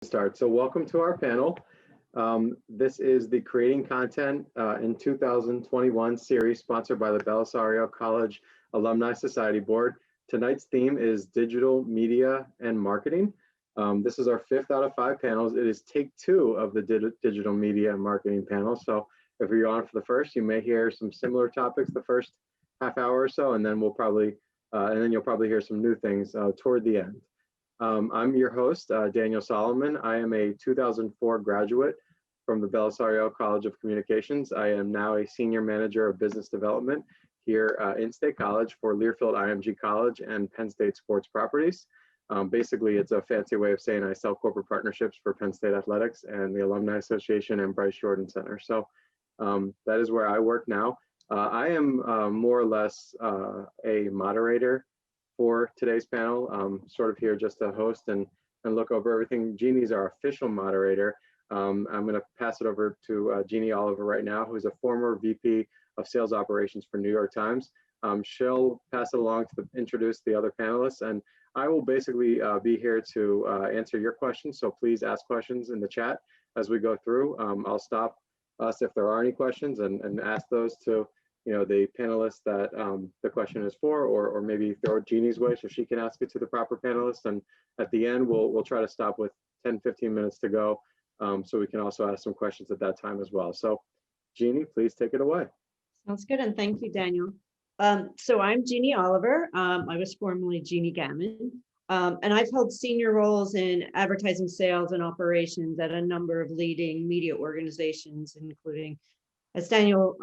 Start. So welcome to our panel. This is the Creating Content in 2021 series sponsored by the Belisario College Alumni Society Board. Tonight's theme is digital media and marketing. This is our 5th out of 5 panels. It is take 2 of the digital media and marketing panel. So if you're on for the first, you may hear some similar topics the first half hour or so, and then you'll probably hear some new things toward the end. I'm your host, Daniel Solomon. I am a 2004 graduate from the Belisario College of Communications. I am now a senior manager of business development here in State College for Learfield IMG College and Penn State Sports Properties. Basically, it's a fancy way of saying I sell corporate partnerships for Penn State Athletics and the Alumni Association and Bryce Jordan Center. So that is where I work now. I am more or less a moderator for today's panel, sort of here just to host and look over everything. Jeannie's our official moderator. I'm going to pass it over to Jeannie Oliver right now, who's a former VP of Sales Operations for New York Times. She'll pass it along to introduce the other panelists, and I will basically be here to answer your questions. So please ask questions in the chat as we go through. I'll stop us if there are any questions and ask those to the panelists that the question is for, or maybe throw it Jeannie's way so she can ask it to the proper panelists. And at the end, we'll try to stop with 10-15 minutes to go, so we can also ask some questions at that time as well. So Jeannie, please take it away. Sounds good, and thank you, Daniel. So I'm Jeannie Oliver. I was formerly Jeannie Gammon, and I've held senior roles in advertising sales and operations at a number of leading media organizations, including, as Daniel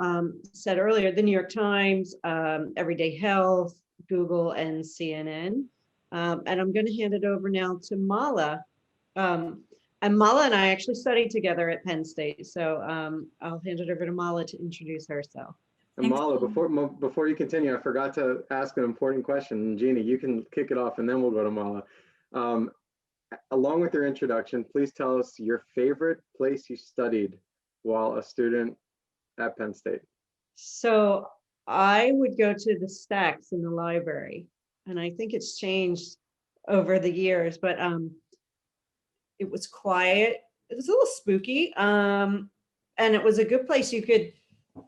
said earlier, the New York Times, Everyday Health, Google, and CNN. And I'm going to hand it over now to Mala. And Mala and I actually studied together at Penn State. So I'll hand it over to Mala to introduce herself. And Mala, before you continue, I forgot to ask an important question. Jeannie, you can kick it off and then we'll go to Mala. Along with your introduction, please tell us your favorite place you studied while a student at Penn State. So I would go to the stacks in the library, and I think it's changed over the years, but it was quiet. It was a little spooky, and it was a good place.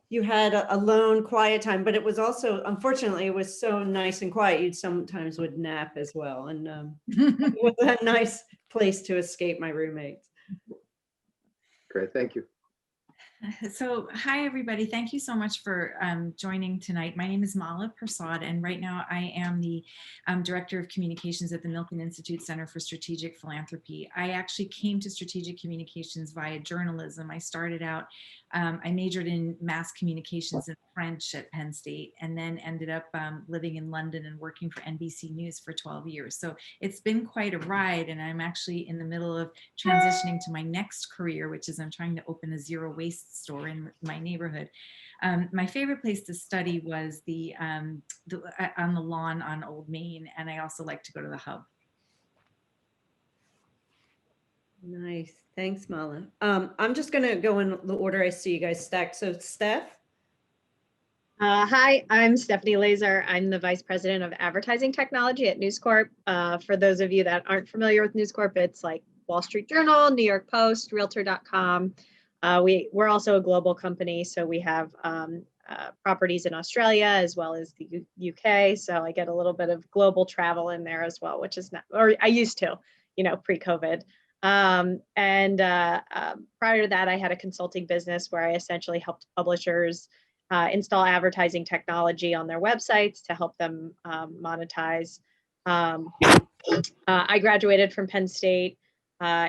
You had a lone quiet time, but it was also, unfortunately, it was so nice and quiet. You sometimes would nap as well, and it was a nice place to escape my roommates. Great, thank you. So, hi, everybody. Thank you so much for joining tonight. My name is Mala Prasad, and right now I am the Director of Communications at the Milken Institute Center for Strategic Philanthropy. I actually came to strategic communications via journalism. I started out, I majored in mass communications and French at Penn State, and then ended up living in London and working for NBC News for 12 years. So it's been quite a ride, and I'm actually in the middle of transitioning to my next career, which is I'm trying to open a zero waste store in my neighborhood. My favorite place to study was on the lawn on Old Main, and I also like to go to the Hub. Nice, thanks, Mala. I'm just gonna go in the order I see you guys stacked. So Steph. Hi, I'm Stephanie Laser. I'm the Vice President of Advertising Technology at News Corp. For those of you that aren't familiar with News Corp, it's like Wall Street Journal, New York Post, Realtor.com. We're also a global company, so we have properties in Australia as well as the UK. So I get a little bit of global travel in there as well, which is not, or I used to, pre-COVID. Prior to that, I had a consulting business where I essentially helped publishers install advertising technology on their websites to help them monetize. I graduated from Penn State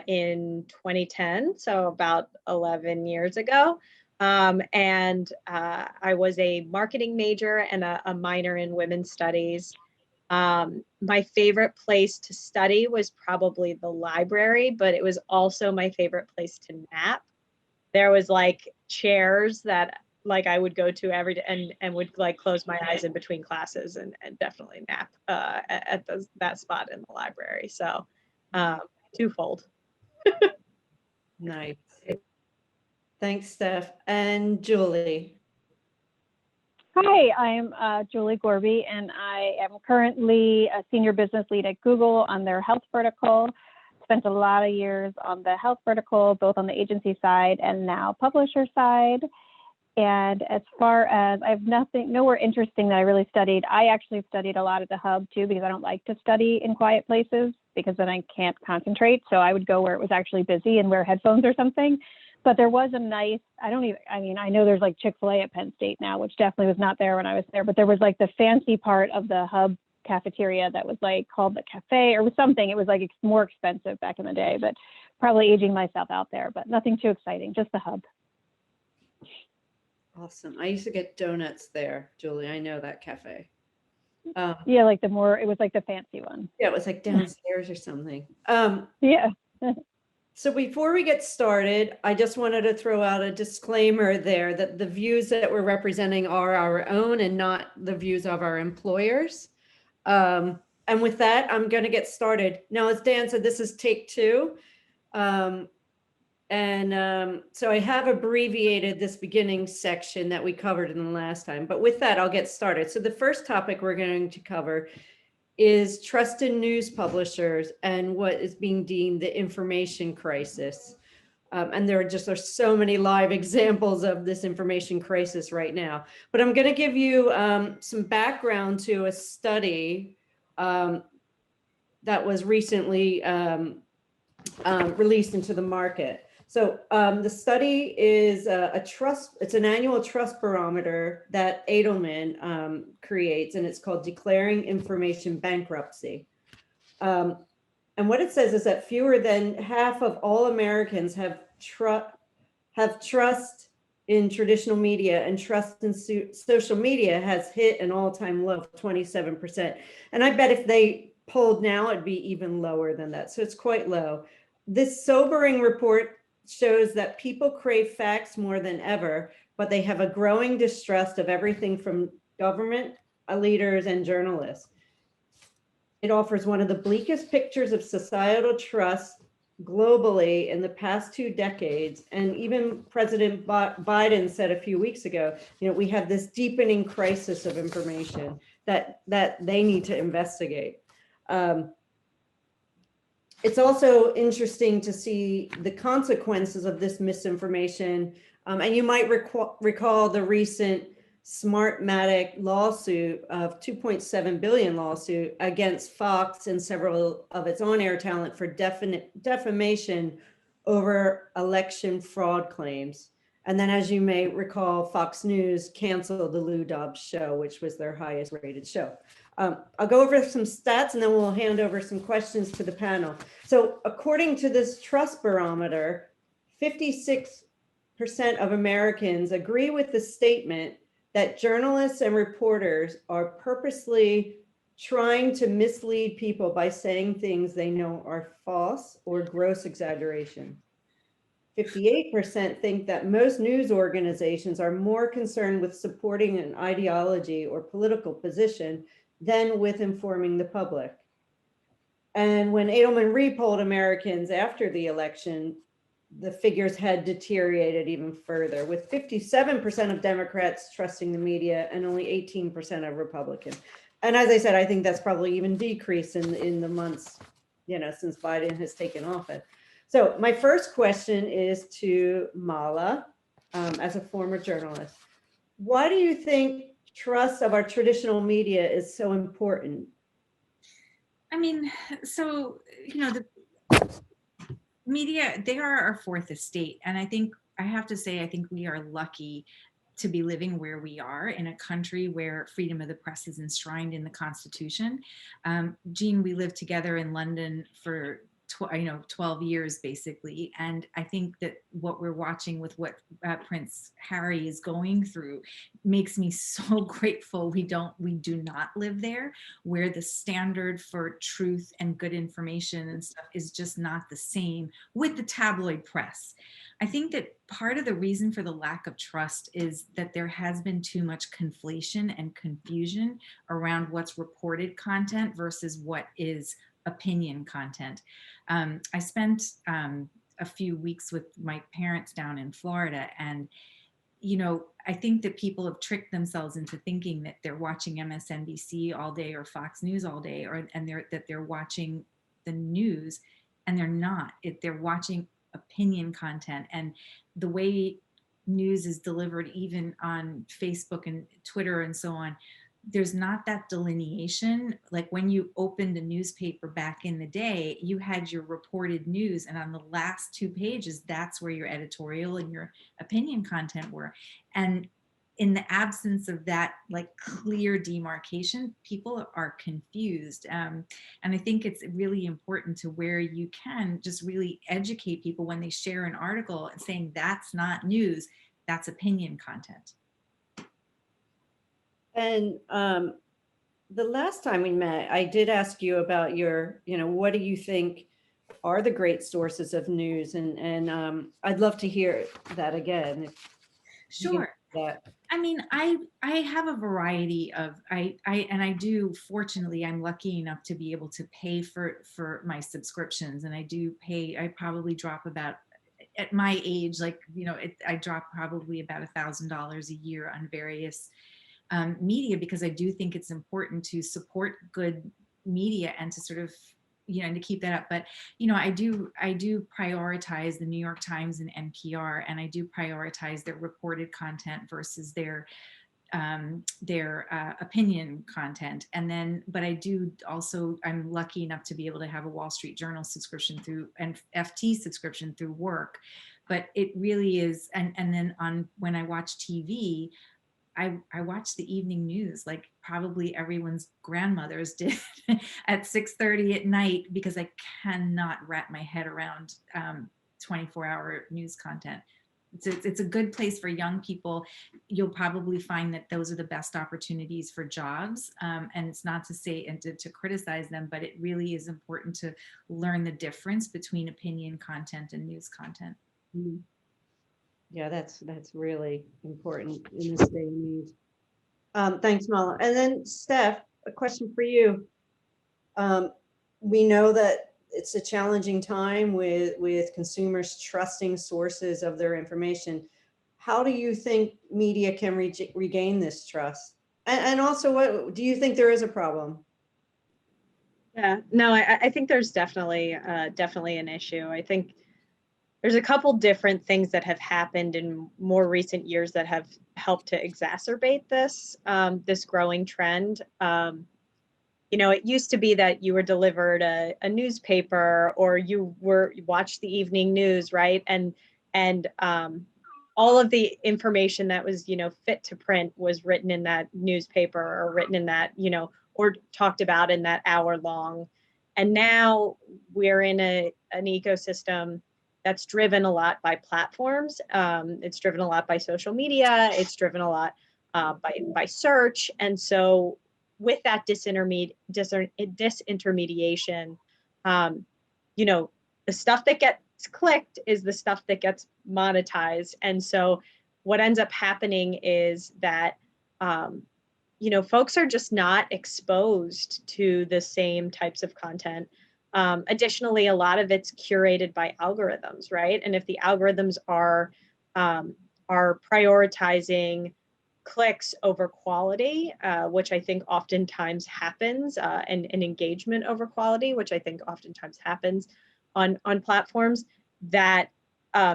in 2010, so about 11 years ago. I was a marketing major and a minor in women's studies. My favorite place to study was probably the library, but it was also my favorite place to nap. There was like chairs that like I would go to every day and would like close my eyes in between classes and definitely nap at that spot in the library. So twofold. Nice. Thanks, Steph. And Julie. Hi, I'm Julie Gorby, and I am currently a senior business lead at Google on their health vertical. spent a lot of years on the health vertical, both on the agency side and now publisher side. And as far as I have nowhere interesting that I really studied, I actually studied a lot at the hub too, because I don't like to study in quiet places because then I can't concentrate. So I would go where it was actually busy and wear headphones or something. But there was a nice, I know there's like Chick-fil-A at Penn State now, which definitely was not there when I was there, but there was like the fancy part of the hub cafeteria that was like called the cafe or something. It was like more expensive back in the day, but probably aging myself out there, but nothing too exciting, just the hub. Awesome. I used to get donuts there, Julie. I know that cafe. Yeah, like it was like the fancy one. Yeah, it was like downstairs or something. Yeah. So before we get started, I just wanted to throw out a disclaimer there that the views that we're representing are our own and not the views of our employers. And with that, I'm going to get started. Now, as Dan said, this is take two. So I have abbreviated this beginning section that we covered in the last time, but with that, I'll get started. So the first topic we're going to cover is trusted news publishers and what is being deemed the information crisis. And there are so many live examples of this information crisis right now. But I'm going to give you some background to a study that was recently released into the market. So the study is it's an annual trust barometer that Edelman creates, and it's called Declaring Information Bankruptcy. And what it says is that fewer than half of all Americans have trust in traditional media, and trust in social media has hit an all-time low of 27%. And I bet if they polled now, it'd be even lower than that. So it's quite low. This sobering report shows that people crave facts more than ever, but they have a growing distrust of everything from government, leaders, and journalists. It offers one of the bleakest pictures of societal trust globally in the past 2 decades. And even President Biden said a few weeks ago, we have this deepening crisis of information that they need to investigate. It's also interesting to see the consequences of this misinformation. And you might recall the recent Smartmatic lawsuit of $2.7 billion lawsuit against Fox and several of its on-air talent for defamation over election fraud claims. And then, as you may recall, Fox News canceled the Lou Dobbs show, which was their highest rated show. I'll go over some stats and then we'll hand over some questions to the panel. So according to this trust barometer, 56% of Americans agree with the statement that journalists and reporters are purposely trying to mislead people by saying things they know are false or gross exaggeration. 58% think that most news organizations are more concerned with supporting an ideology or political position than with informing the public. And when Edelman repolled Americans after the election, the figures had deteriorated even further, with 57% of Democrats trusting the media and only 18% of Republicans. And as I said, I think that's probably even decreased in the months, since Biden has taken office. So my first question is to Mala, as a former journalist. Why do you think trust of our traditional media is so important? I mean, so, the media, they are our fourth estate. And I have to say, I think we are lucky to be living where we are in a country where freedom of the press is enshrined in the Constitution. Jean, we lived together in London for 12 years basically. And I think that what we're watching with what Prince Harry is going through makes me so grateful we do not live there, where the standard for truth and good information and stuff is just not the same with the tabloid press. I think that part of the reason for the lack of trust is that there has been too much conflation and confusion around what's reported content versus what is opinion content. I spent a few weeks with my parents down in Florida, and I think that people have tricked themselves into thinking that they're watching MSNBC all day or Fox News all day, that they're watching the news. and they're not. They're watching opinion content, and the way news is delivered, even on Facebook and Twitter and so on, there's not that delineation. Like when you opened a newspaper back in the day, you had your reported news, and on the last 2 pages, that's where your editorial and your opinion content were. And in the absence of that like clear demarcation, people are confused. And I think it's really important to, where you can, just really educate people when they share an article saying that's not news, that's opinion content. And the last time we met, I did ask you about your, what do you think are the great sources of news? And I'd love to hear that again. If you can Sure. do that. I mean, I have a variety of, I do, fortunately, I'm lucky enough to be able to pay for my subscriptions, and I do pay, I probably drop about, at my age, like, I drop probably about $1,000 a year on various media, because I do think it's important to support good media and to sort of, and to keep that up. But, I do prioritize the New York Times and NPR, and I do prioritize their reported content versus their opinion content. And then, but I do also, I'm lucky enough to be able to have a Wall Street Journal subscription through, and FT subscription through work. But it really is, and then when I watch TV, I watch the evening news like probably everyone's grandmothers did at 6:30 at night, because I cannot wrap my head around 24-hour news content. It's a good place for young people. You'll probably find that those are the best opportunities for jobs. And it's not to say and to criticize them, but it really is important to learn the difference between opinion content and news content. Mm-hmm. Yeah, that's really important in this day and age. Thanks, Mala. And then Steph, a question for you. We know that it's a challenging time with consumers trusting sources of their information. How do you think media can regain this trust? And also, what do you think there is a problem? Yeah, no, I think there's definitely an issue. I think there's a couple different things that have happened in more recent years that have helped to exacerbate this growing trend. It used to be that you were delivered a newspaper, or you watched the evening news, right? And all of the information that was, fit to print was written in that newspaper, or written in that, or talked about in that hour long. And now we're in an ecosystem that's driven a lot by platforms. It's driven a lot by social media. It's driven a lot by search. And so with that disintermediation, the stuff that gets clicked is the stuff that gets monetized. And so what ends up happening is that, folks are just not exposed to the same types of content. Additionally, a lot of it's curated by algorithms, right? And if the algorithms are prioritizing clicks over quality, which I think oftentimes happens, and engagement over quality, which I think oftentimes happens on platforms, that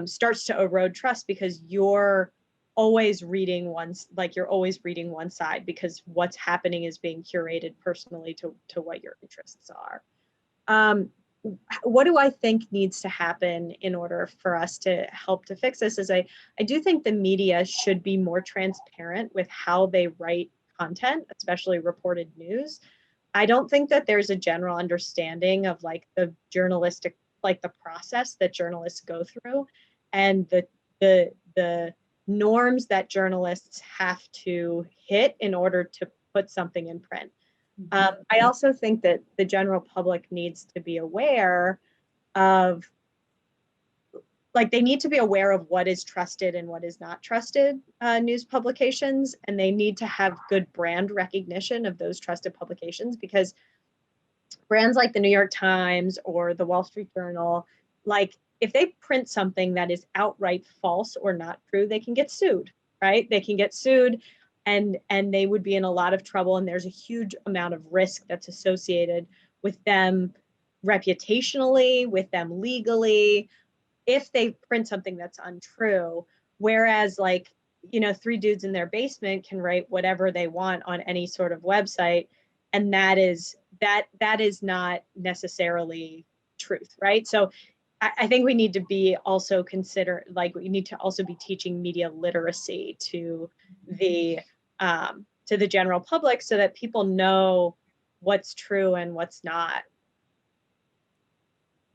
starts to erode trust, because you're always reading one side, because what's happening is being curated personally to what your interests are. What do I think needs to happen in order for us to help to fix this is I do think the media should be more transparent with how they write content, especially reported news. I don't think that there's a general understanding of like the journalistic, like the process that journalists go through, and the norms that journalists have to hit in order to put something in print. I also think that the general public needs to be aware of, they need to be aware of what is trusted and what is not trusted news publications, and they need to have good brand recognition of those trusted publications, because brands like the New York Times or the Wall Street Journal, if they print something that is outright false or not true, they can get sued, right? They can get sued. And they would be in a lot of trouble, and there's a huge amount of risk that's associated with them reputationally, with them legally, if they print something that's untrue. Whereas like, you know, three dudes in their basement can write whatever they want on any sort of website. And that is not necessarily truth, right? So I think we need to be also consider, like, we need to also be teaching media literacy to the general public so that people know what's true and what's not.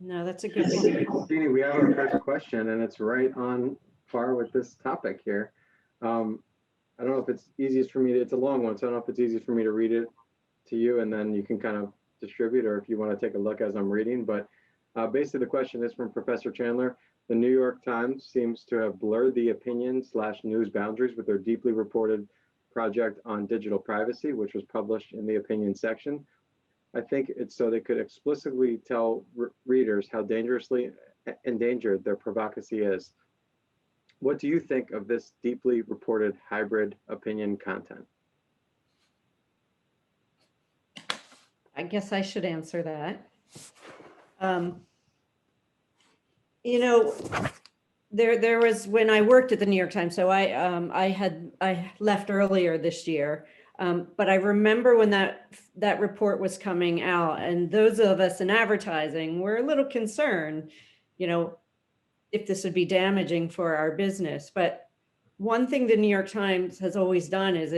No, that's a good point. Jeannie, we have our first question, and it's right on par with this topic here. I don't know if it's easiest for me to, it's a long one, so I don't know if it's easiest for me to read it to you, and then you can kind of distribute, or if you want to take a look as I'm reading. But basically, the question is from Professor Chandler. The New York Times seems to have blurred the opinion/news boundaries with their deeply reported project on digital privacy, which was published in the opinion section. I think it's so they could explicitly tell readers how dangerously endangered their privacy is. What do you think of this deeply reported hybrid opinion content? I guess I should answer that. You know, there was, when I worked at the New York Times, so I left earlier this year, but I remember when that report was coming out, and those of us in advertising were a little concerned, you know, if this would be damaging for our business. But one thing the New York Times has always done is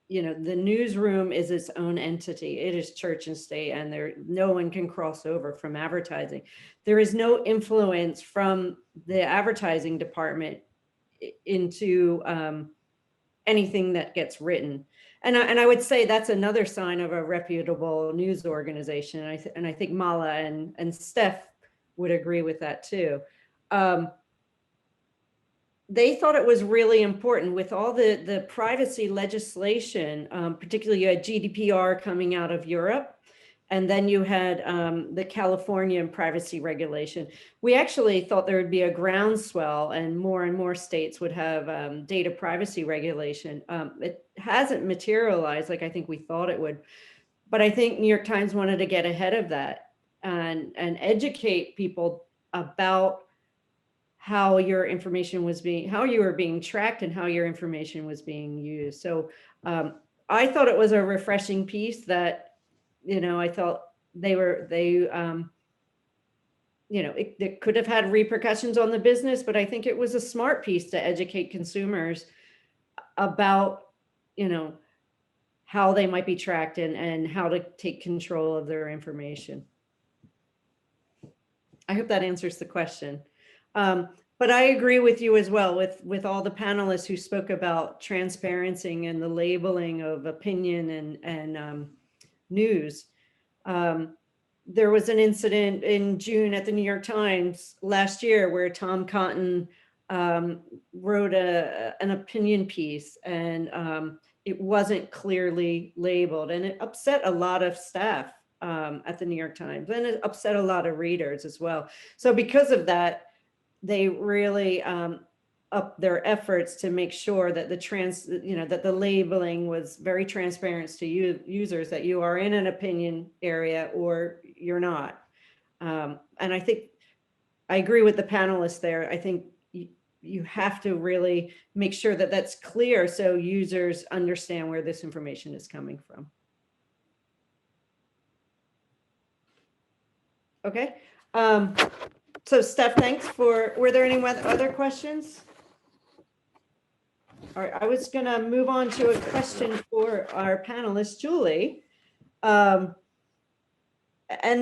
you know, the newsroom is its own entity. It is church and state, and no one can cross over from advertising. There is no influence from the advertising department into anything that gets written. And I would say that's another sign of a reputable news organization. And I think Mala and Steph would agree with that too. They thought it was really important with all the privacy legislation, particularly you had GDPR coming out of Europe, and then you had the California privacy regulation. We actually thought there would be a groundswell and more states would have data privacy regulation. It hasn't materialized like I think we thought it would, but I think New York Times wanted to get ahead of that and educate people about how your information was how you were being tracked and how your information was being used. So I thought it was a refreshing piece that, you know, I thought they you know, it could have had repercussions on the business, but I think it was a smart piece to educate consumers about, you know, how they might be tracked and how to take control of their information. I hope that answers the question. But I agree with you as well, with all the panelists who spoke about transparency and the labeling of opinion and news. There was an incident in June at the New York Times last year where Tom Cotton wrote an opinion piece, and it wasn't clearly labeled, and it upset a lot of staff at the New York Times, and it upset a lot of readers as well. So because of that, they really upped their efforts to make sure that that the labeling was very transparent to users, that you are in an opinion area or you're not. And I think I agree with the panelists there. I think you have to really make sure that that's clear so users understand where this information is coming from. Okay. So Steph, thanks were there any other questions? All right, I was gonna move on to a question for our panelist, Julie. And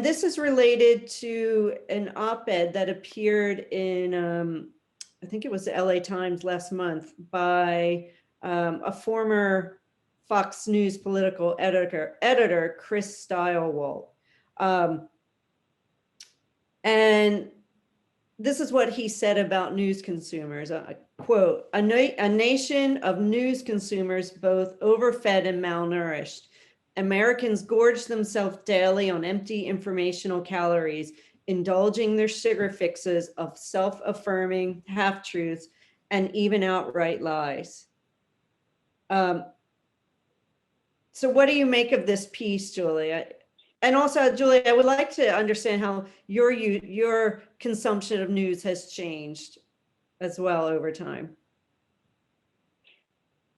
this is related to an op-ed that appeared in, I think it was the LA Times last month by a former Fox News political editor, Chris Stilewalt. And this is what he said about news consumers. Quote, a nation of news consumers, both overfed and malnourished. Americans gorge themselves daily on empty informational calories, indulging their sugar fixes of self-affirming half-truths and even outright lies. So what do you make of this piece, Julie? And also, Julie, I would like to understand how your consumption of news has changed as well over time.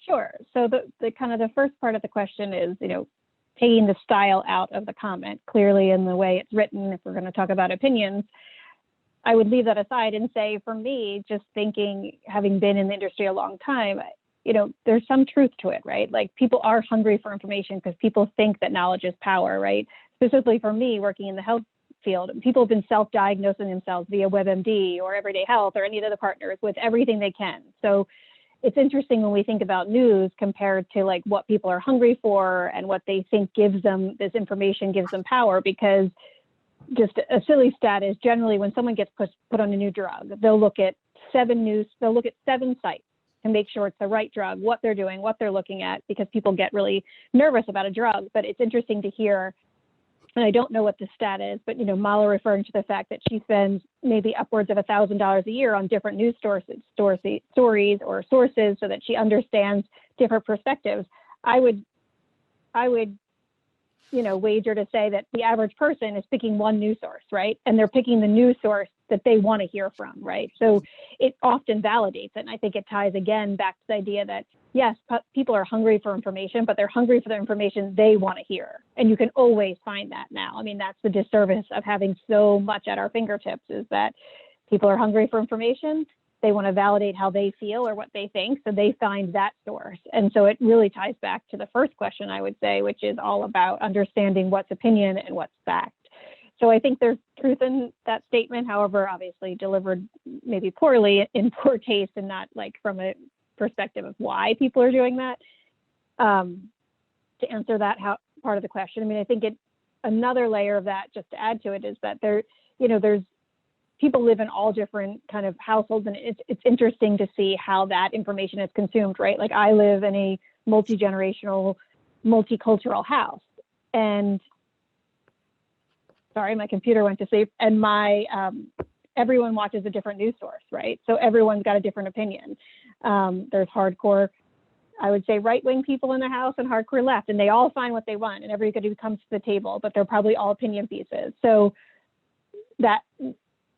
Sure. So the kind of the first part of the question is, taking the style out of the comment, clearly in the way it's written. If we're going to talk about opinions, I would leave that aside and say, for me, just thinking, having been in the industry a long time, there's some truth to it, right? Like, people are hungry for information because people think that knowledge is power, right? Specifically for me, working in the health field, people have been self-diagnosing themselves via WebMD or Everyday Health or any of the partners with everything they can. So it's interesting when we think about news compared to like what people are hungry for and what they think gives them this information, gives them power, because just a silly stat is generally when someone gets put on a new drug, they'll look at seven sites to make sure it's the right drug, what they're doing, what they're looking at, because people get really nervous about a drug. But it's interesting to hear, and I don't know what the stat is, but Mala referring to the fact that she spends maybe upwards of $1,000 a year on different news stories or sources so that she understands different perspectives. I would wager to say that the average person is picking one news source, right? And they're picking the news source that they want to hear from, right? So it often validates it. And I think it ties again back to the idea that, yes, people are hungry for information, but they're hungry for the information they want to hear. And you can always find that now. I mean, that's the disservice of having so much at our fingertips, is that people are hungry for information. They want to validate how they feel or what they think, so they find that source. And so it really ties back to the first question, I would say, which is all about understanding what's opinion and what's fact. So I think there's truth in that statement, however, obviously delivered maybe poorly, in poor taste, and not like from a perspective of why people are doing that. To answer that part of the question, I mean, I think another layer of that, just to add to it, is that there's people live in all different kind of households, and it's interesting to see how that information is consumed, right? Like, I live in a multi-generational, multicultural house, and sorry, my computer went to sleep, and everyone watches a different news source, right? So everyone's got a different opinion. There's hardcore, I would say, right-wing people in the house and hardcore left, and they all find what they want, and everybody comes to the table, but they're probably all opinion pieces. So that,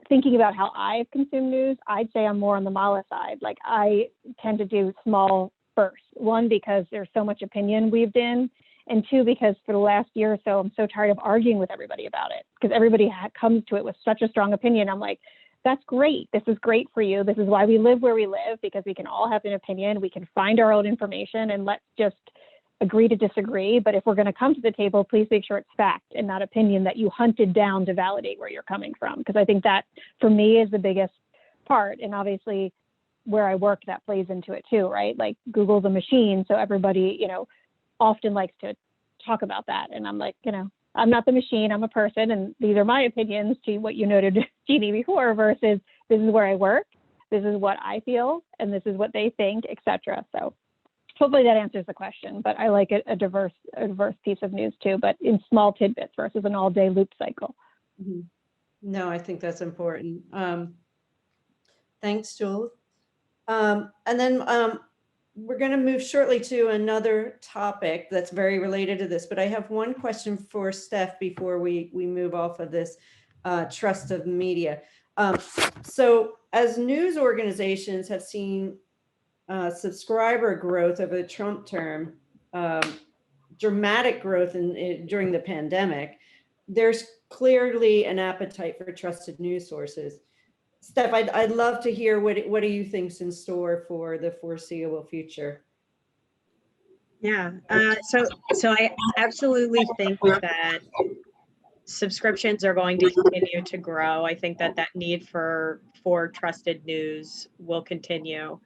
thinking about how I've consumed news, I'd say I'm more on the Mala side. Like, I tend to do small bursts. One, because there's so much opinion weaved in, and two, because for the last year or so, I'm so tired of arguing with everybody about it, because everybody comes to it with such a strong opinion. I'm like, that's great. This is great for you. This is why we live where we live, because we can all have an opinion. We can find our own information, and let's just agree to disagree. But if we're going to come to the table, please make sure it's fact and not opinion that you hunted down to validate where you're coming from. Because I think that, for me, is the biggest part. And obviously, where I work, that plays into it too, right? Like, Google's a machine, so everybody, often likes to talk about that. And I'm like, I'm not the machine, I'm a person, and these are my opinions, to what you noted, Jeannie, before, versus this is where I work, this is what I feel, and this is what they think, etc. So hopefully that answers the question, but I like a diverse piece of news too, but in small tidbits versus an all-day loop cycle. Mm-hmm. No, I think that's important. Thanks, Jules. And then we're going to move shortly to another topic that's very related to this, but I have one question for Steph before we move off of this trust of media. So as news organizations have seen subscriber growth over the Trump term, dramatic growth during the pandemic, there's clearly an appetite for trusted news sources. Steph, I'd love to hear what do you think's in store for the foreseeable future? Yeah, so I absolutely think that subscriptions are going to continue to grow. I think that need for trusted news will continue.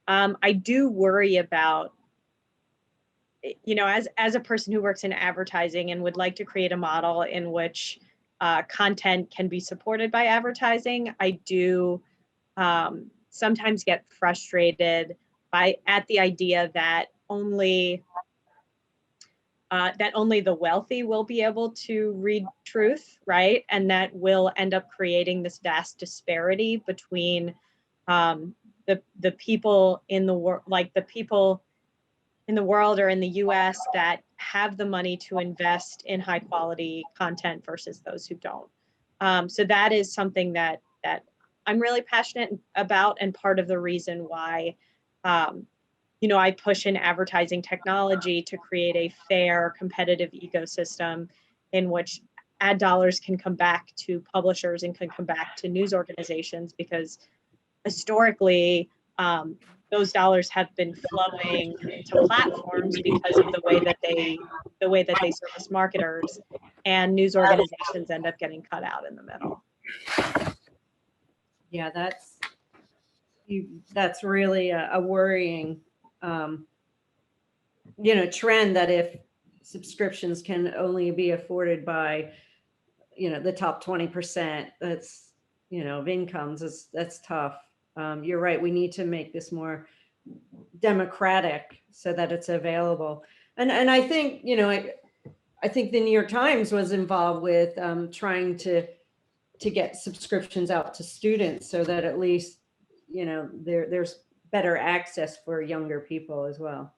I do worry about, as a person who works in advertising and would like to create a model in which content can be supported by advertising, I do sometimes get frustrated at the idea that only the wealthy will be able to read truth, right? And that will end up creating this vast disparity between the people in the world, like the people in the world or in the US that have the money to invest in high quality content versus those who don't. So that is something that I'm really passionate about, and part of the reason why I push in advertising technology to create a fair, competitive ecosystem in which ad dollars can come back to publishers and can come back to news organizations, because historically, those dollars have been flowing to platforms because of the way that they service marketers, and news organizations end up getting cut out in the middle. Yeah, that's really a worrying, trend, that if subscriptions can only be afforded by, the top 20%, that's, of incomes, that's tough. You're right. We need to make this more democratic so that it's available. And I think, I think the New York Times was involved with trying to get subscriptions out to students so that at least, there's better access for younger people as well.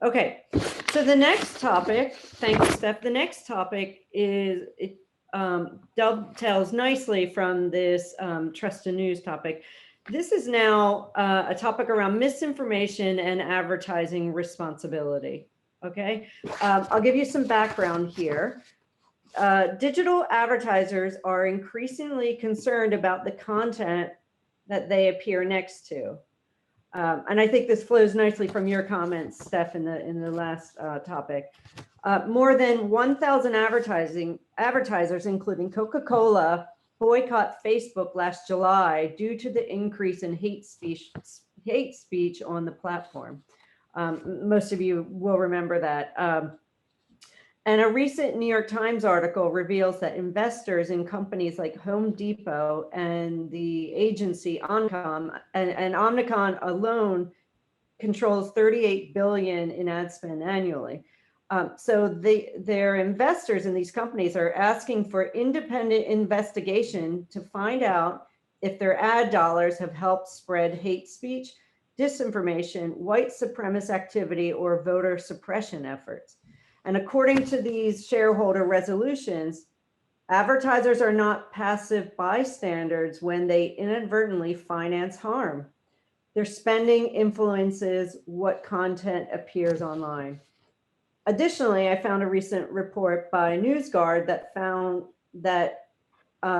Okay, so the next topic, thank you, Steph. The next topic is, it dovetails nicely from this Trust in News topic. This is now a topic around misinformation and advertising responsibility. Okay, I'll give you some background here. Digital advertisers are increasingly concerned about the content that they appear next to. And I think this flows nicely from your comments, Steph, in the last topic. More than 1,000 advertisers, including Coca-Cola, boycott Facebook last July due to the increase in hate speech on the platform. Most of you will remember that. And a recent New York Times article reveals that investors in companies like Home Depot and the agency Omnicom, and Omnicom alone controls $38 billion in ad spend annually. So their investors in these companies are asking for independent investigation to find out if their ad dollars have helped spread hate speech, disinformation, white supremacist activity, or voter suppression efforts. And according to these shareholder resolutions, advertisers are not passive bystanders when they inadvertently finance harm. Their spending influences what content appears online. Additionally, I found a recent report by NewsGuard that found that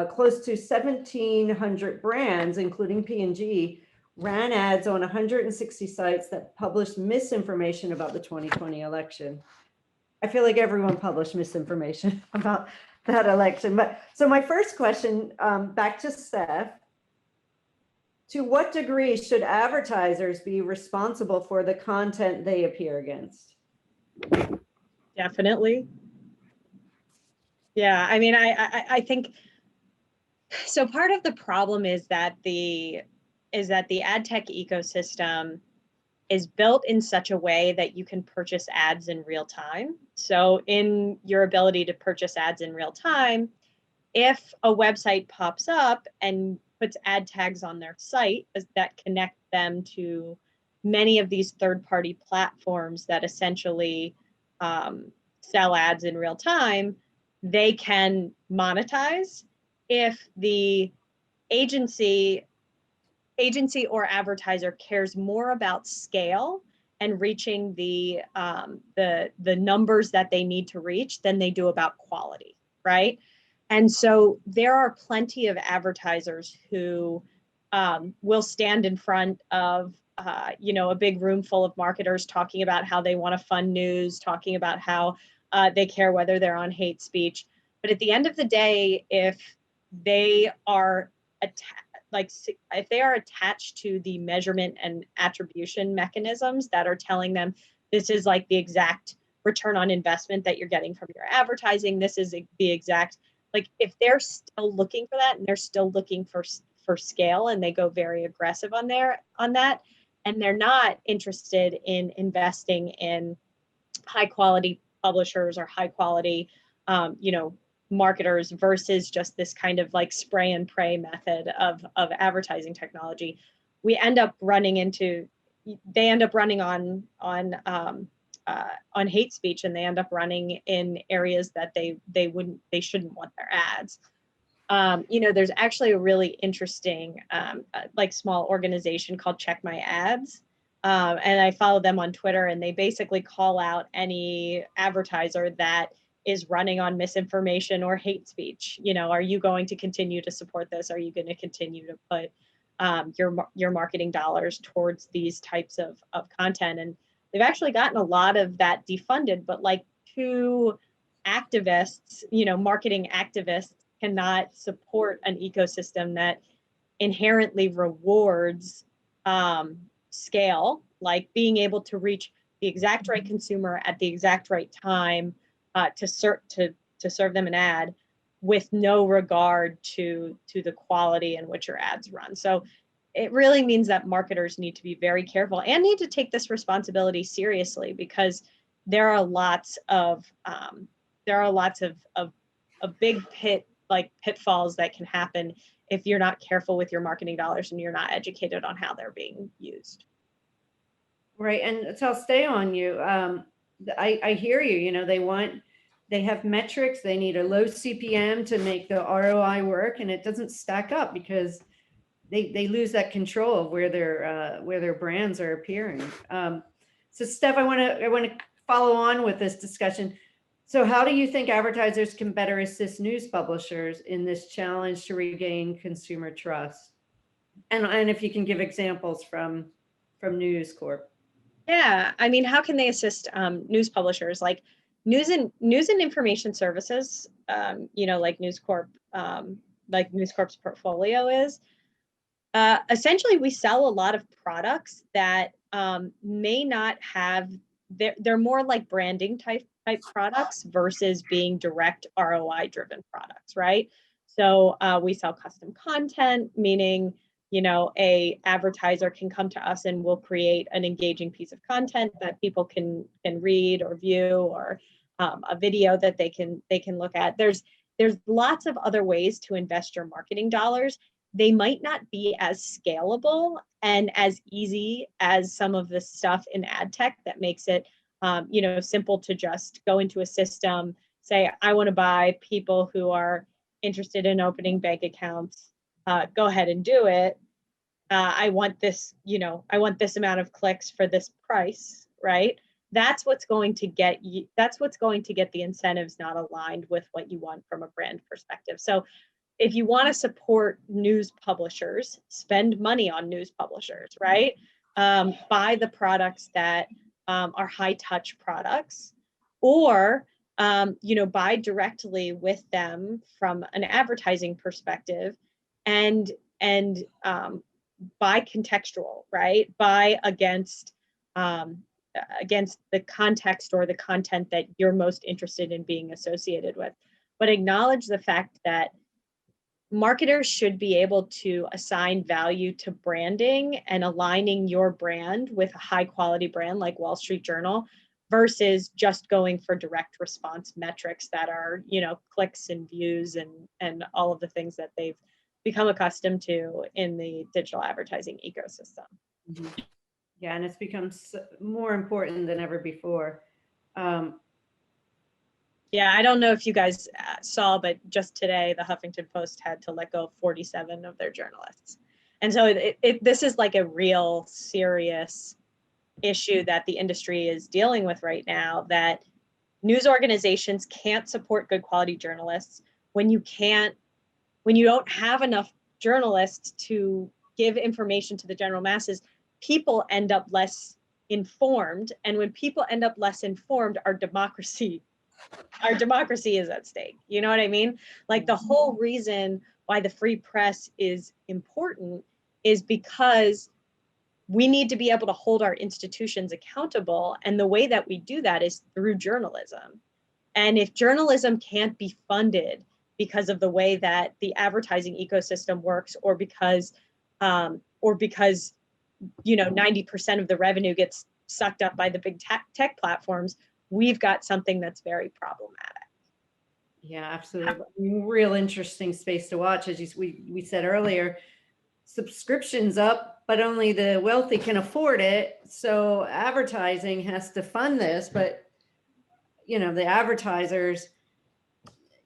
close to 1,700 brands, including P&G, ran ads on 160 sites that published misinformation about the 2020 election. I feel like everyone published misinformation about that election. But so my first question, back to Steph, to what degree should advertisers be responsible for the content they appear against? Definitely. Yeah, I mean, I think so. Part of the problem is that the ad tech ecosystem is built in such a way that you can purchase ads in real time. So in your ability to purchase ads in real time, if a website pops up and puts ad tags on their site that connect them to many of these third-party platforms that essentially sell ads in real time, they can monetize. If the agency or advertiser cares more about scale and reaching the numbers that they need to reach than they do about quality, right? And so there are plenty of advertisers who will stand in front of a big room full of marketers talking about how they want to fund news, talking about how they care whether they're on hate speech. But at the end of the day, if they are if they are attached to the measurement and attribution mechanisms that are telling them this is like the exact return on investment that you're getting from your advertising, this is the exact, like if they're still looking for that and they're still looking for scale and they go very aggressive on that, and they're not interested in investing in high quality publishers or high quality marketers versus just this kind of like spray and pray method of advertising technology, we end up running into they end up running on hate speech, and they end up running in areas that they shouldn't want their ads. There's actually a really interesting like small organization called Check My Ads. And I follow them on Twitter, and they basically call out any advertiser that is running on misinformation or hate speech. Are you going to continue to support this? Are you going to continue to put your marketing dollars towards these types of content? And they've actually gotten a lot of that defunded, but like two activists, marketing activists cannot support an ecosystem that inherently rewards scale, like being able to reach the exact right consumer at the exact right time to serve them an ad with no regard to the quality in which your ads run. So it really means that marketers need to be very careful and need to take this responsibility seriously, because there are lots of big pitfalls that can happen if you're not careful with your marketing dollars and you're not educated on how they're being used. Right, and so I'll stay on you. I hear you. They have metrics. They need a low CPM to make the ROI work, and it doesn't stack up because they lose that control of where their brands are appearing. So Steph, I want to follow on with this discussion. So how do you think advertisers can better assist news publishers in this challenge to regain consumer trust? And if you can give examples from News Corp. Yeah, I mean, how can they assist news publishers? Like news and information services, like News Corp, like News Corp's portfolio is. Essentially, we sell a lot of products that may not have. They're more like branding type products versus being direct ROI driven products, right? So we sell custom content, meaning a advertiser can come to us and we'll create an engaging piece of content that people can read or view, or a video that they can look at. There's lots of other ways to invest your marketing dollars. They might not be as scalable and as easy as some of the stuff in ad tech that makes it simple to just go into a system, say, I want to buy people who are interested in opening bank accounts. Go ahead and do it. I want this amount of clicks for this price, right? That's what's going to get you. That's what's going to get the incentives not aligned with what you want from a brand perspective. So if you want to support news publishers, spend money on news publishers, right? Buy the products that are high touch products, or buy directly with them from an advertising perspective, and buy contextual, right? Buy against the context or the content that you're most interested in being associated with. But acknowledge the fact that marketers should be able to assign value to branding and aligning your brand with a high quality brand like Wall Street Journal versus just going for direct response metrics that are, clicks and views and all of the things that they've become accustomed to in the digital advertising ecosystem. Mm-hmm. Yeah, and it's become more important than ever before. Yeah, I don't know if you guys saw, but just today, the Huffington Post had to let go of 47 of their journalists. And so this is like a real serious issue that the industry is dealing with right now, that news organizations can't support good quality journalists when you don't have enough journalists to give information to the general masses. People end up less informed. And when people end up less informed, our democracy is at stake. You know what I mean? Like the whole reason why the free press is important is because we need to be able to hold our institutions accountable. And the way that we do that is through journalism. And if journalism can't be funded because of the way that the advertising ecosystem works, or because 90% of the revenue gets sucked up by the big tech platforms, we've got something that's very problematic. Yeah, absolutely. Real interesting space to watch. As we said earlier, subscriptions up but only the wealthy can afford it. So advertising has to fund this, but the advertisers,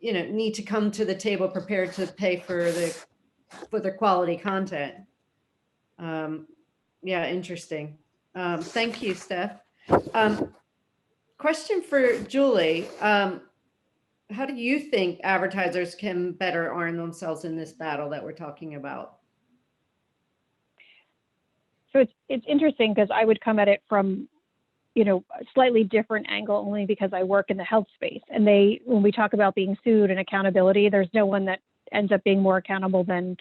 need to come to the table prepared to pay for the quality content. Yeah, interesting. Thank you, Steph. Question for Julie. How do you think advertisers can better arm themselves in this battle that we're talking about? So it's interesting because I would come at it from, a slightly different angle, only because I work in the health space. And when we talk about being sued and accountability, there's no one that ends up being more accountable than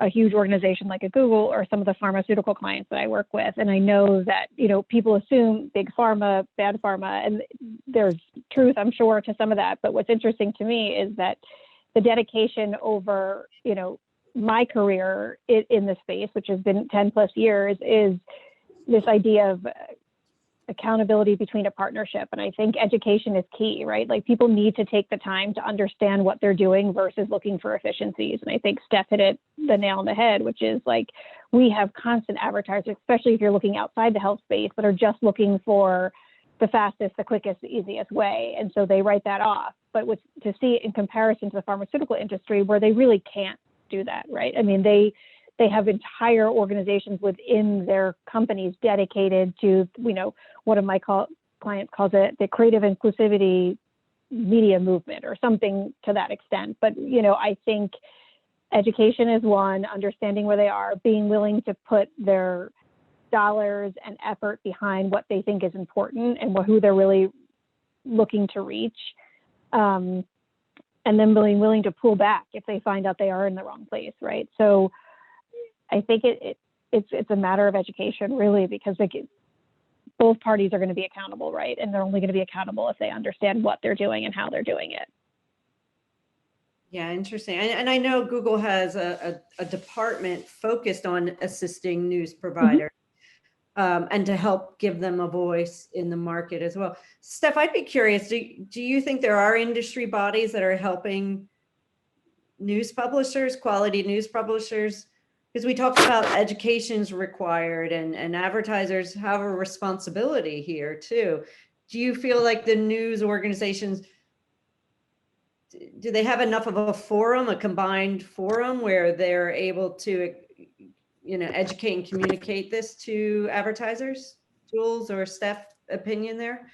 a huge organization like a Google or some of the pharmaceutical clients that I work with. And I know that, people assume big pharma, bad pharma, and there's truth, I'm sure, to some of that. But what's interesting to me is that the dedication over, my career in the space, which has been 10 plus years, is this idea of accountability between a partnership. And I think education is key, right? Like, people need to take the time to understand what they're doing versus looking for efficiencies. And I think Steph hit the nail on the head, which is like, we have constant advertisers, especially if you're looking outside the health space, that are just looking for the fastest, the quickest, the easiest way. And so they write that off. But to see it in comparison to the pharmaceutical industry, where they really can't do that, right? I mean, they have entire organizations within their companies dedicated to, one of my clients calls it the creative inclusivity media movement or something to that extent. But, I think education is one, understanding where they are, being willing to put their dollars and effort behind what they think is important and who they're really looking to reach. And then being willing to pull back if they find out they are in the wrong place, right? So I think it's a matter of education, really, because both parties are going to be accountable, right? And they're only going to be accountable if they understand what they're doing and how they're doing it. Yeah, interesting. And I know Google has a department focused on assisting news providers, and to help give them a voice in the market as well. Steph, I'd be curious, do you think there are industry bodies that are helping news publishers, quality news publishers? Because we talked about education's required and advertisers have a responsibility here too. Do you feel like the news organizations, do they have enough of a forum, a combined forum where they're able to, educate and communicate this to advertisers? Jules or Steph, opinion there?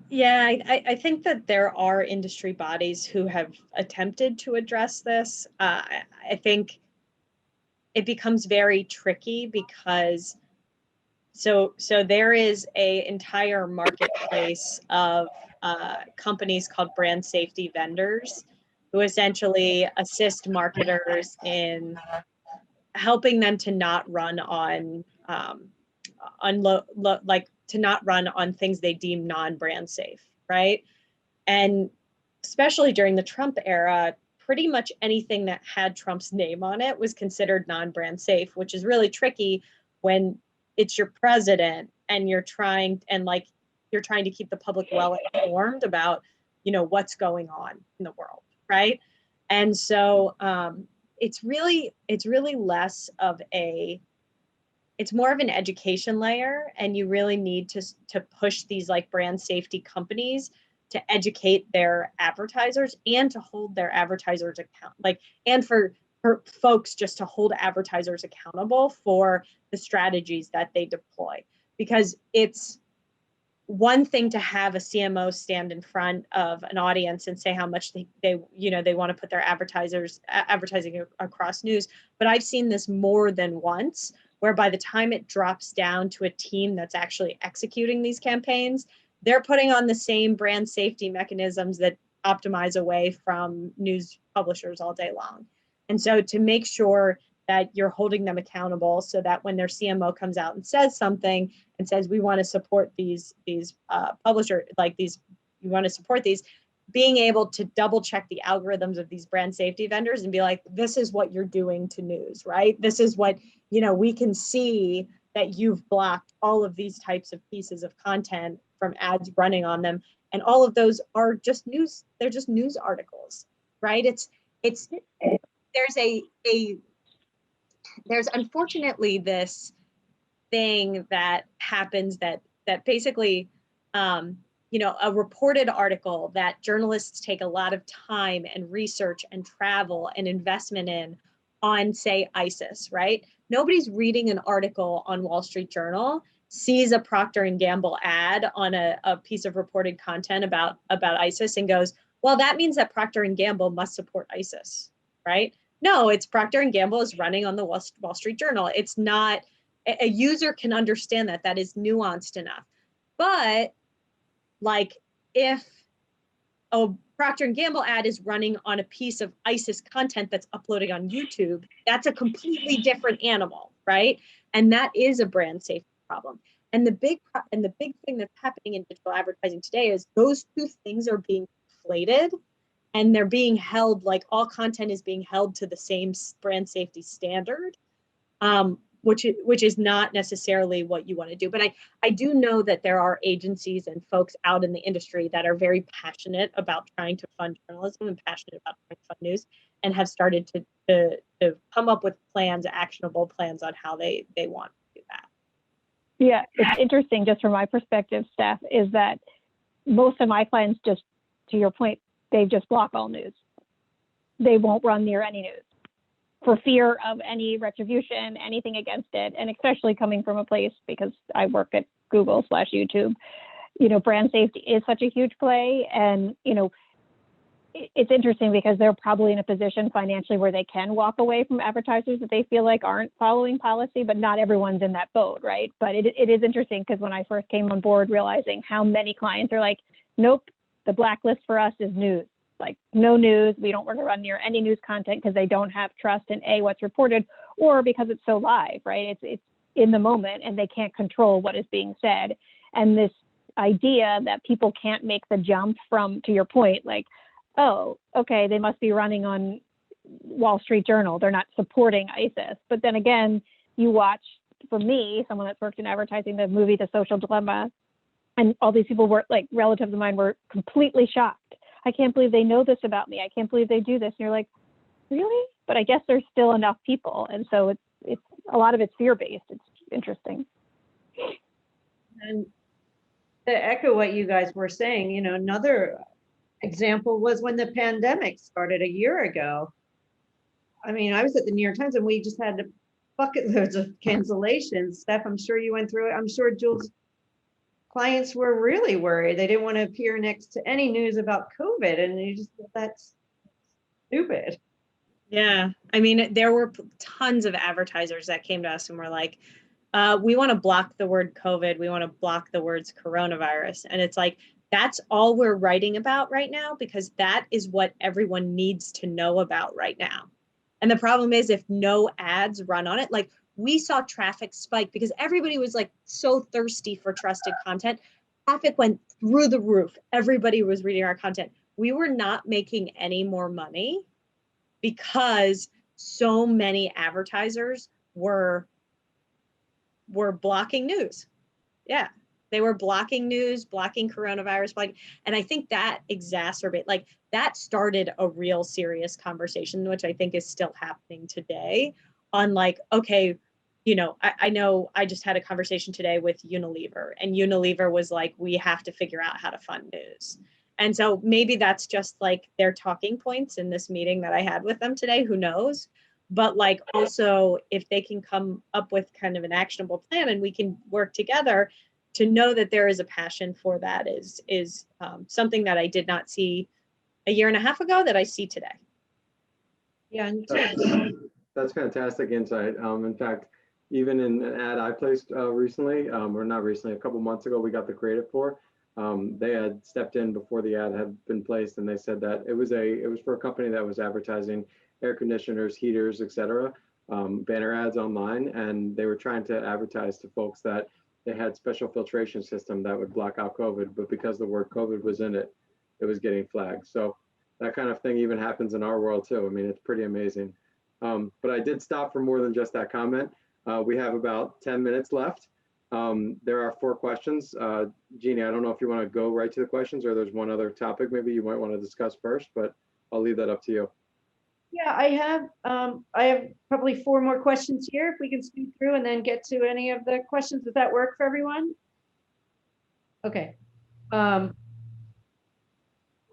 Yeah, I think that there are industry bodies who have attempted to address this. I think it becomes very tricky because so there is an entire marketplace of companies called brand safety vendors who essentially assist marketers in helping them to not run on to not run on things they deem non-brand safe, right? And especially during the Trump era, pretty much anything that had Trump's name on it was considered non-brand safe, which is really tricky when it's your president and you're trying to keep the public well informed about, what's going on in the world, right? And so it's really less of it's more of an education layer, and you really need to push these like brand safety companies to educate their advertisers and to hold their advertisers and for folks just to hold advertisers accountable for the strategies that they deploy. Because it's one thing to have a CMO stand in front of an audience and say how much they want to put their advertising across news. But I've seen this more than once, where by the time it drops down to a team that's actually executing these campaigns, they're putting on the same brand safety mechanisms that optimize away from news publishers all day long. And so to make sure that you're holding them accountable so that when their CMO comes out and says something and says, we want to support these publishers, you want to support these, being able to double check the algorithms of these brand safety vendors and be like, this is what you're doing to news, right? This is what, we can see that you've blocked all of these types of pieces of content from ads running on them. And all of those are just news. They're just news articles, right? There's a there's unfortunately this thing that happens that basically, you know, a reported article that journalists take a lot of time and research and travel and investment in on, say, ISIS, right? Nobody's reading an article on Wall Street Journal, sees a Procter and Gamble ad on a piece of reported content about ISIS and goes, well, that means that Procter and Gamble must support ISIS, right? No, it's Procter and Gamble is running on the Wall Street Journal. It's not, a user can understand that is nuanced enough. But like if a Procter and Gamble ad is running on a piece of ISIS content that's uploading on YouTube, that's a completely different animal, right? And that is a brand safety problem. And the big thing that's happening in digital advertising today is those two things are being conflated, and they're being held, like all content is being held to the same brand safety standard, which is not necessarily what you want to do. But I do know that there are agencies and folks out in the industry that are very passionate about trying to fund journalism and passionate about trying to fund news, and have started to come up with plans, actionable plans on how they want to do that. Yeah, it's interesting just from my perspective, Steph, is that most of my clients, just to your point, they just block all news. They won't run near any news for fear of any retribution, anything against it. And especially coming from a place, because I work at Google/YouTube, you know, brand safety is such a huge play. And, you know, it's interesting because they're probably in a position financially where they can walk away from advertisers that they feel like aren't following policy, but not everyone's in that boat, right? But it is interesting because when I first came on board, realizing how many clients are like, nope, the blacklist for us is news. Like no news, we don't want to run near any news content because they don't have trust in what's reported, or because it's so live, right? It's in the moment and they can't control what is being said. And this idea that people can't make the jump from, to your point, like, oh, okay, they must be running on Wall Street Journal, they're not supporting ISIS. But then again, you watch, for me, someone that's worked in advertising, the movie The Social Dilemma, and all these people were like relatives of mine were completely shocked. I can't believe they know this about me. I can't believe they do this. And you're like, really? But I guess there's still enough people. And so it's a lot of it's fear-based. It's interesting. And to echo what you guys were saying, you know, another example was when the pandemic started a year ago. I mean, I was at the New York Times and we just had bucket loads of cancellations. Steph, I'm sure you went through it. I'm sure Jules' clients were really worried. They didn't want to appear next to any news about COVID, and you just thought that's stupid. Yeah, I mean, there were tons of advertisers that came to us and were like, we want to block the word COVID. We want to block the words coronavirus. And it's like, that's all we're writing about right now, because that is what everyone needs to know about right now. And the problem is, if no ads run on it, like we saw traffic spike because everybody was like so thirsty for trusted content. Traffic went through the roof. Everybody was reading our content. We were not making any more money because so many advertisers were blocking news. Yeah, they were blocking news, blocking coronavirus, and I think that that started a real serious conversation, which I think is still happening today, on like, okay, you know, I know I just had a conversation today with Unilever, and Unilever was like, we have to figure out how to fund news. And so maybe that's just like their talking points in this meeting that I had with them today, who knows? But like also, if they can come up with kind of an actionable plan and we can work together, to know that there is a passion for that is something that I did not see a year and a half ago that I see today. Yeah, That's fantastic insight. In fact, even in an ad I placed recently, or not recently, a couple months ago, we got the creative for. They had stepped in before the ad had been placed, and they said that it was for a company that was advertising air conditioners, heaters, etc., banner ads online, and they were trying to advertise to folks that they had special filtration system that would block out COVID, but because the word COVID was in it, it was getting flagged. So that kind of thing even happens in our world too. I mean, it's pretty amazing. But I did stop for more than just that comment. We have about 10 minutes left. There are 4 questions. Jeannie, I don't know if you want to go right to the questions, or there's one other topic maybe you might want to discuss first, but I'll leave that up to you. Yeah, I have probably 4 more questions here, if we can speed through and then get to any of the questions. Does that work for everyone? Okay. Um,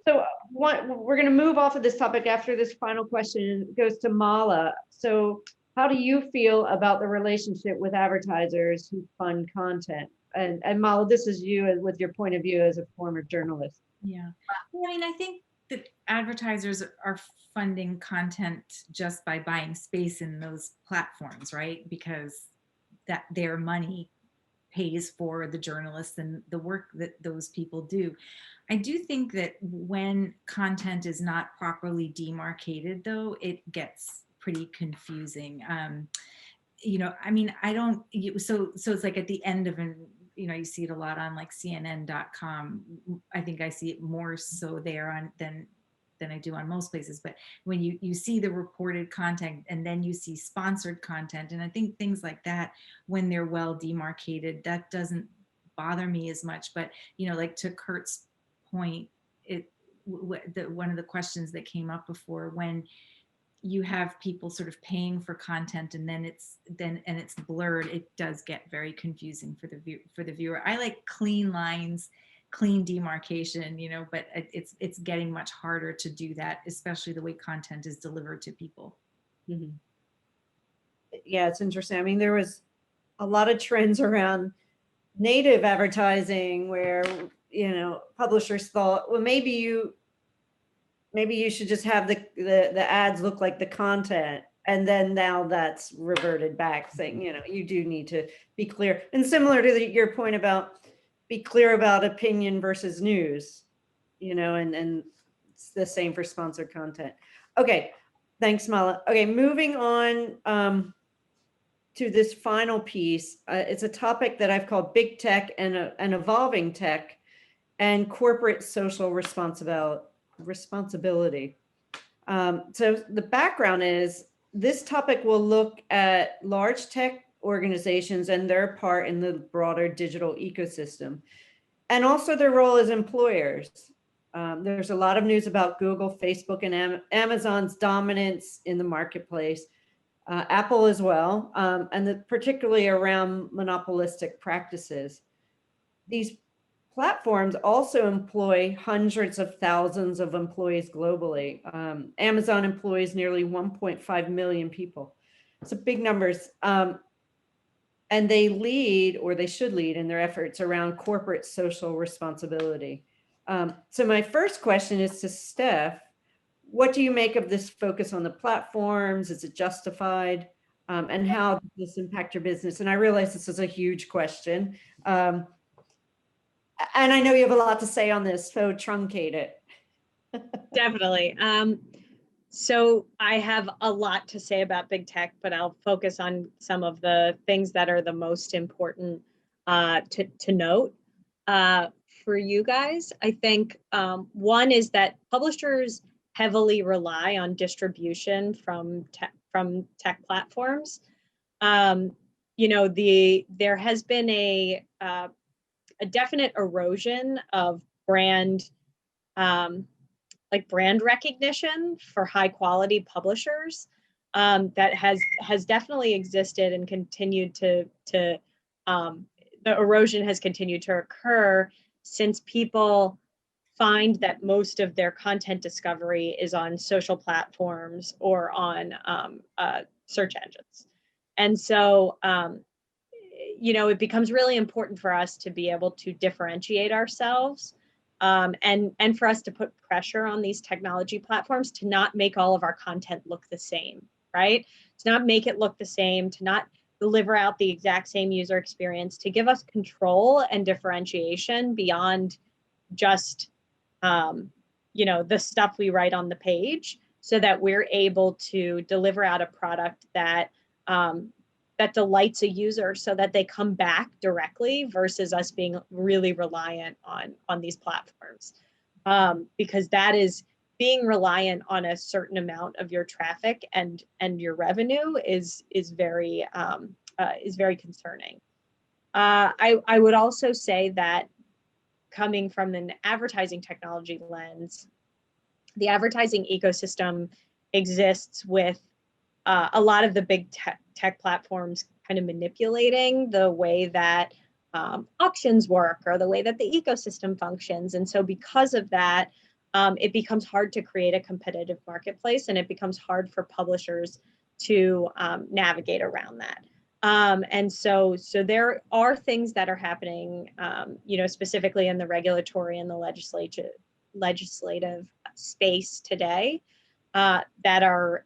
so we're going to move off of this topic after this final question. It goes to Mala. So how do you feel about the relationship with advertisers who fund content? And Mala, this is you with your point of view as a former journalist. Yeah. Well, I mean, I think that advertisers are funding content just by buying space in those platforms, right? Because that their money pays for the journalists and the work that those people do. I do think that when content is not properly demarcated, though, it gets pretty confusing. I mean, I don't, so it's like at the end of an, you see it a lot on like CNN.com. I think I see it more so there on than I do on most places. But when you see the reported content and then you see sponsored content, and I think things like that, when they're well demarcated, that doesn't bother me as much. But like to Kurt's point, one of the questions that came up before, when you have people sort of paying for content and then it's blurred, it does get very confusing for the viewer. I like clean lines, clean demarcation, but it's getting much harder to do that, especially the way content is delivered to people. Mm-hmm. Yeah, it's interesting. I mean, there was a lot of trends around native advertising where publishers thought, well, maybe you should just have the ads look like the content, and then now that's reverted back, saying you do need to be clear. And similar to your point about be clear about opinion versus news, and it's the same for sponsored content. Okay, thanks, Mala. Okay, moving on to this final piece. It's a topic that I've called big tech and evolving tech and corporate social responsibility. So the background is this topic will look at large tech organizations and their part in the broader digital ecosystem, and also their role as employers. There's a lot of news about Google, Facebook, and Amazon's dominance in the marketplace, Apple as well, and particularly around monopolistic practices. These platforms also employ hundreds of thousands of employees globally. Amazon employs nearly 1.5 million people. So big numbers. And they lead, or they should lead, in their efforts around corporate social responsibility. So my first question is to Steph. What do you make of this focus on the platforms? Is it justified? And how does this impact your business? And I realize this is a huge question. And I know you have a lot to say on this, so truncate it. Definitely. So I have a lot to say about big tech, but I'll focus on some of the things that are the most important to note. For you guys, I think one is that publishers heavily rely on distribution from tech platforms. There has been a definite erosion of brand recognition for high quality publishers that has definitely existed and continued to the erosion has continued to occur since people find that most of their content discovery is on social platforms or on search engines. And so, it becomes really important for us to be able to differentiate ourselves and for us to put pressure on these technology platforms to not make all of our content look the same, right? To not make it look the same, to not deliver out the exact same user experience, to give us control and differentiation beyond just, the stuff we write on the page, so that we're able to deliver out a product that that delights a user so that they come back directly versus us being really reliant on these platforms. Because that is being reliant on a certain amount of your traffic and your revenue is very concerning. I would also say that coming from an advertising technology lens, the advertising ecosystem exists with a lot of the big tech platforms kind of manipulating the way that auctions work or the way that the ecosystem functions. And so because of that, it becomes hard to create a competitive marketplace, and it becomes hard for publishers to navigate around that. And so there are things that are happening, specifically in the regulatory and the legislative space today that are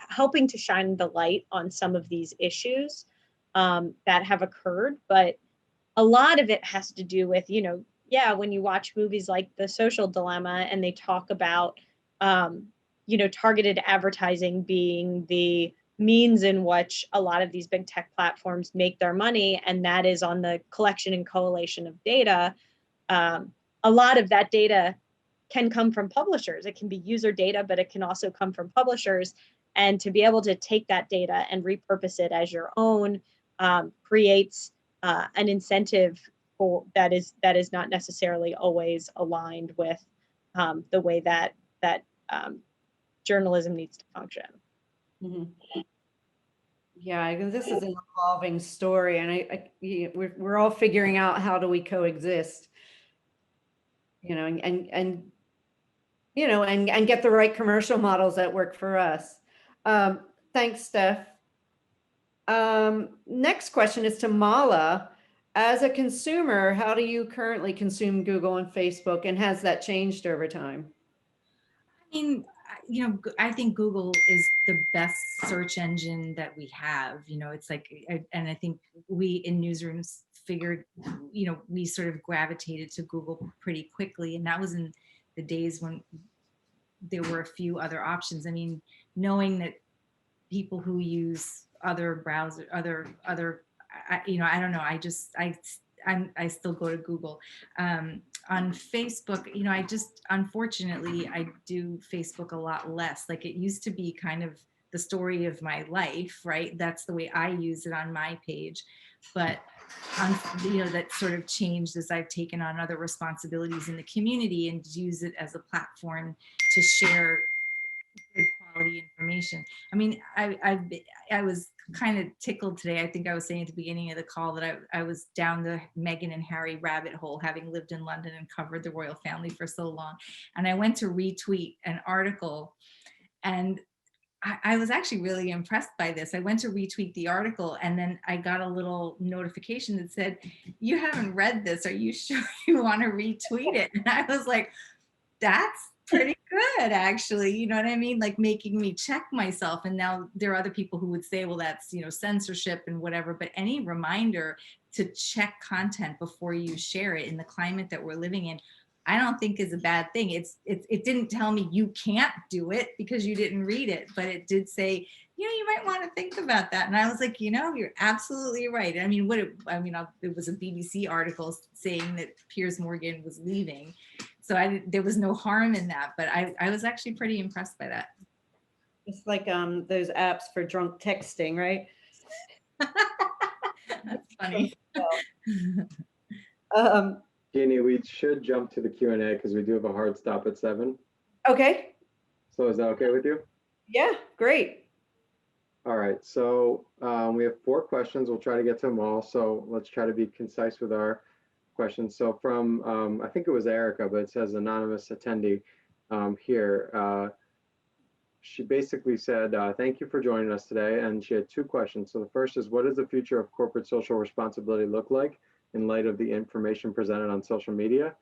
helping to shine the light on some of these issues that have occurred. But a lot of it has to do with, when you watch movies like The Social Dilemma and they talk about, targeted advertising being the means in which a lot of these big tech platforms make their money, and that is on the collection and collation of data. A lot of that data can come from publishers. It can be user data, but it can also come from publishers. And to be able to take that data and repurpose it as your own creates an incentive for that is not necessarily always aligned with the way that journalism needs to function. Mm-hmm. Yeah, this is an evolving story, and we're all figuring out how do we coexist, and get the right commercial models that work for us. Thanks, Steph. Next question is to Mala. As a consumer, how do you currently consume Google and Facebook, and has that changed over time? I mean, I think Google is the best search engine that we have. It's like, and I think we in newsrooms figured, we sort of gravitated to Google pretty quickly. And that was in the days when there were a few other options. I mean, knowing that people who use other browser, I don't know. I still go to Google. On Facebook, unfortunately, I do Facebook a lot less. Like, it used to be kind of the story of my life, right? That's the way I use it on my page. But, that sort of changed as I've taken on other responsibilities in the community and use it as a platform to share good quality information. I mean, I was kind of tickled today. I think I was saying at the beginning of the call that I was down the Meghan and Harry rabbit hole, having lived in London and covered the royal family for so long. And I went to retweet an article, and I was actually really impressed by this. I went to retweet the article, and then I got a little notification that said, "You haven't read this. Are you sure you want to retweet it?" And I was like, that's pretty good, actually. You know what I mean? Like, making me check myself. And now there are other people who would say, well, that's, censorship and whatever. But any reminder to check content before you share it in the climate that we're living in, I don't think is a bad thing. It didn't tell me you can't do it because you didn't read it, but it did say, you might want to think about that. And I was like, you're absolutely right. I mean, it was a BBC article saying that Piers Morgan was leaving. So there was no harm in that, but I was actually pretty impressed by that. It's like those apps for drunk texting, right? That's funny. Jeannie, we should jump to the Q&A because we do have a hard stop at 7. Okay. So is that okay with you? Yeah, great. All right, so we have 4 questions. We'll try to get to them all. So let's try to be concise with our questions. So from, I think it was Erica, but it says anonymous attendee here. She basically said, thank you for joining us today. And she had 2 questions. So the first is, what does the future of corporate social responsibility look like in light of the information presented on social media?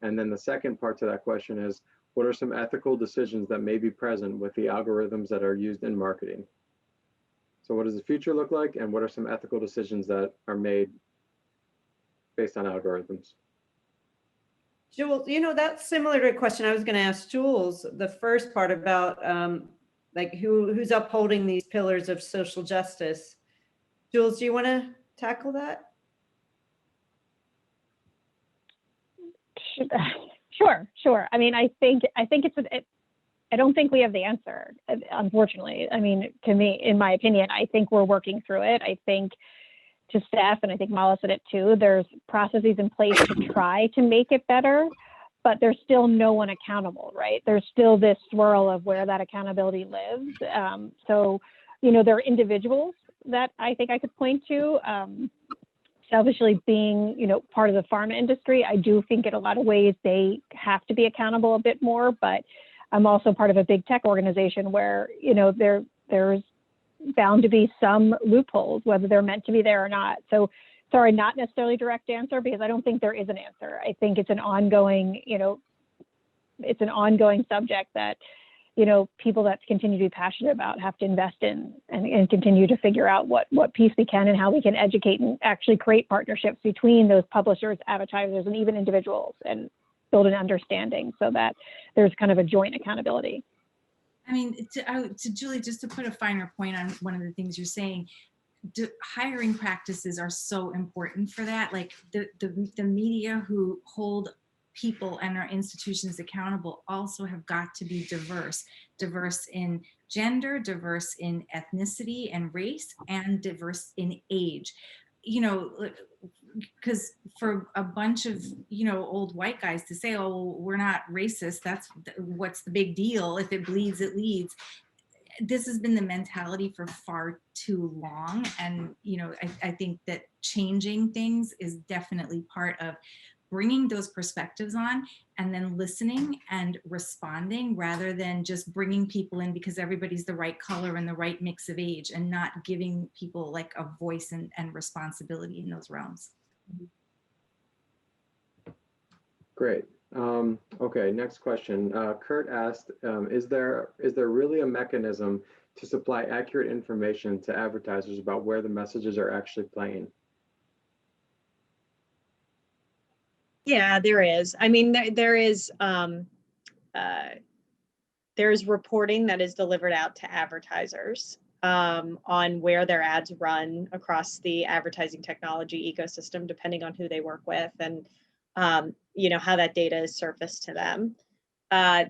And then the second part to that question is, what are some ethical decisions that may be present with the algorithms that are used in marketing? So what does the future look like, and what are some ethical decisions that are made based on algorithms? Jules, that's similar to a question I was going to ask Jules, the first part about who's upholding these pillars of social justice. Jules, do you want to tackle that? Sure. I mean, I think I don't think we have the answer, unfortunately. I mean, to me, in my opinion, I think we're working through it. I think, to Steph, and I think Mala said it too, there's processes in place to try to make it better. but there's still no one accountable, right? There's still this swirl of where that accountability lives. So, you know, there are individuals that I think I could point to. Selfishly being, you know, part of the pharma industry, I do think in a lot of ways they have to be accountable a bit more, but I'm also part of a big tech organization where, you know, there's bound to be some loopholes, whether they're meant to be there or not. So sorry, not necessarily direct answer, because I don't think there is an answer. I think it's an ongoing, you know, it's an ongoing subject that, you know, people that continue to be passionate about have to invest in and continue to figure out what piece we can and how we can educate and actually create partnerships between those publishers, advertisers, and even individuals, and build an understanding so that there's kind of a joint accountability. I mean, to Julie, just to put a finer point on one of the things you're saying, hiring practices are so important for that. Like the media who hold people and our institutions accountable also have got to be diverse in gender, diverse in ethnicity and race, and diverse in age. You know, because for a bunch of, you know, old white guys to say, oh, we're not racist, that's what's the big deal, if it bleeds it leads. This has been the mentality for far too long. And, you know, I think that changing things is definitely part of bringing those perspectives on, and then listening and responding, rather than just bringing people in because everybody's the right color and the right mix of age, and not giving people like a voice and responsibility in those realms. Great. Okay, next question. Kurt asked, is there really a mechanism to supply accurate information to advertisers about where the messages are actually playing? Yeah, there is. I mean, there's reporting that is delivered out to advertisers on where their ads run across the advertising technology ecosystem, depending on who they work with, and you know, how that data is surfaced to them.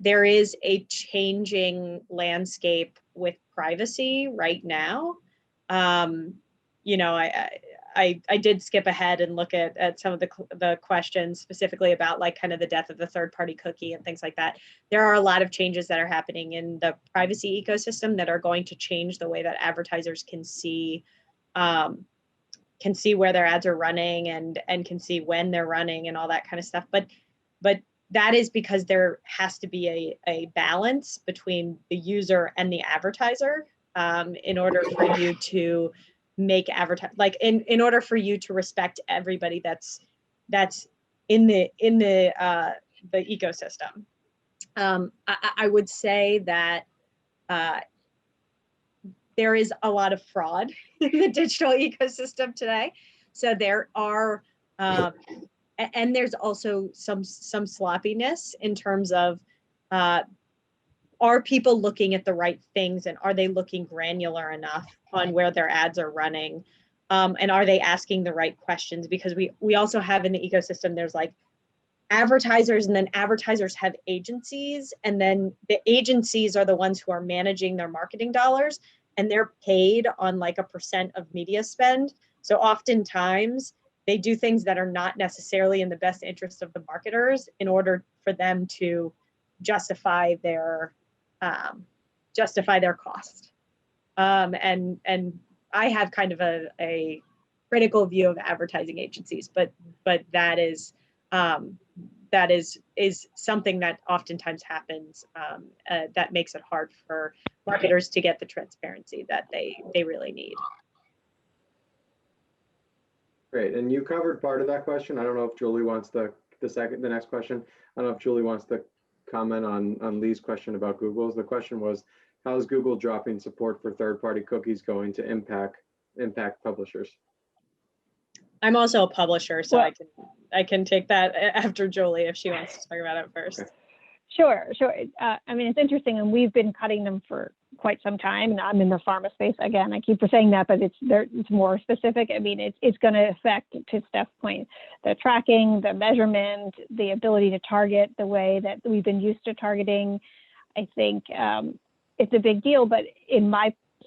There is a changing landscape with privacy right now. You know, I did skip ahead and look at some of the questions specifically about like kind of the death of the third-party cookie and things like that. There are a lot of changes that are happening in the privacy ecosystem that are going to change the way that advertisers can see where their ads are running and can see when they're running and all that kind of stuff. But that is because there has to be a balance between the user and the advertiser in order for you to make in order for you to respect everybody that's in the ecosystem. I would say that there is a lot of fraud in the digital ecosystem today. So there are, and there's also some sloppiness in terms of, are people looking at the right things, and are they looking granular enough on where their ads are running? And are they asking the right questions? Because we also have in the ecosystem, there's like advertisers, and then advertisers have agencies, and then the agencies are the ones who are managing their marketing dollars, and they're paid on like a % of media spend. So oftentimes they do things that are not necessarily in the best interest of the marketers in order for them to justify their cost. And I have kind of a critical view of advertising agencies, but that is something that oftentimes happens that makes it hard for marketers to get the transparency that they really need. Great, and you covered part of that question. I don't know if Julie wants the next question. I don't know if Julie wants to comment on Lee's question about Google's. The question was, how is Google dropping support for third-party cookies going to impact publishers? I'm also a publisher, so well, I can take that after Julie if she wants to talk about it first. Okay. Sure. I mean, it's interesting, and we've been cutting them for quite some time. And I'm in the pharma space again. I keep saying that, but it's more specific. I mean, it's going to affect, to Steph's point, the tracking, the measurement, the ability to target the way that we've been used to targeting. I think it's a big deal, but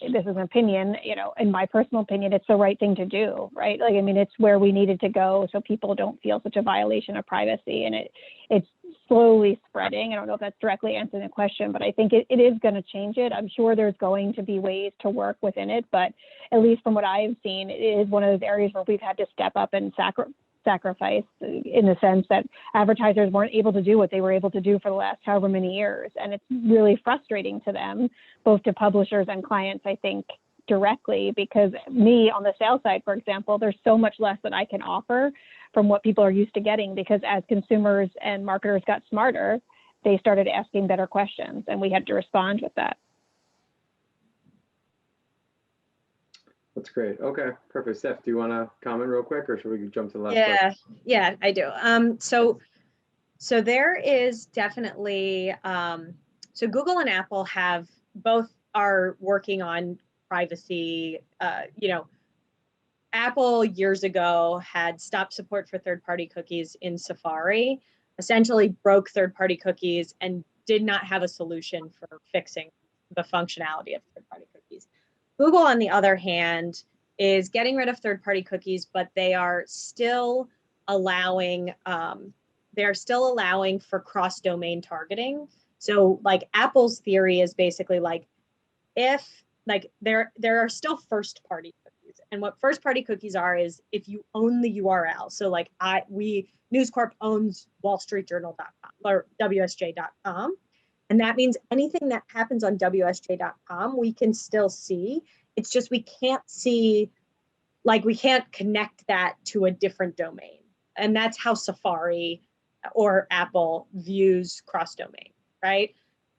this is an opinion, you know, in my personal opinion, it's the right thing to do, right? Like, I mean, it's where we needed to go so people don't feel such a violation of privacy. And it's slowly spreading. I don't know if that's directly answering the question, but I think it is going to change it. I'm sure there's going to be ways to work within it, but at least from what I've seen, it is one of those areas where we've had to step up and sacrifice in the sense that advertisers weren't able to do what they were able to do for the last however many years. And it's really frustrating to them, both to publishers and clients, I think, directly, because me on the sales side, for example, there's so much less that I can offer from what people are used to getting, because as consumers and marketers got smarter, they started asking better questions and we had to respond with that. That's great. Okay, perfect. Steph, do you want to comment real quick, or should we jump to the last Yeah, question? yeah, I do. So there is definitely, so Google and Apple have both are working on privacy. Apple years ago had stopped support for third-party cookies in Safari, essentially broke third-party cookies and did not have a solution for fixing the functionality of third-party cookies. Google, on the other hand, is getting rid of third-party cookies, but they are still allowing for cross-domain targeting. So like Apple's theory is basically like, if like there are still first-party cookies, and what first-party cookies are is if you own the URL. So like News Corp owns wallstreetjournal.com or WSJ.com. And that means anything that happens on WSJ.com, we can still see. It's just we can't see, like we can't connect that to a different domain. And that's how Safari or Apple views cross-domain, right?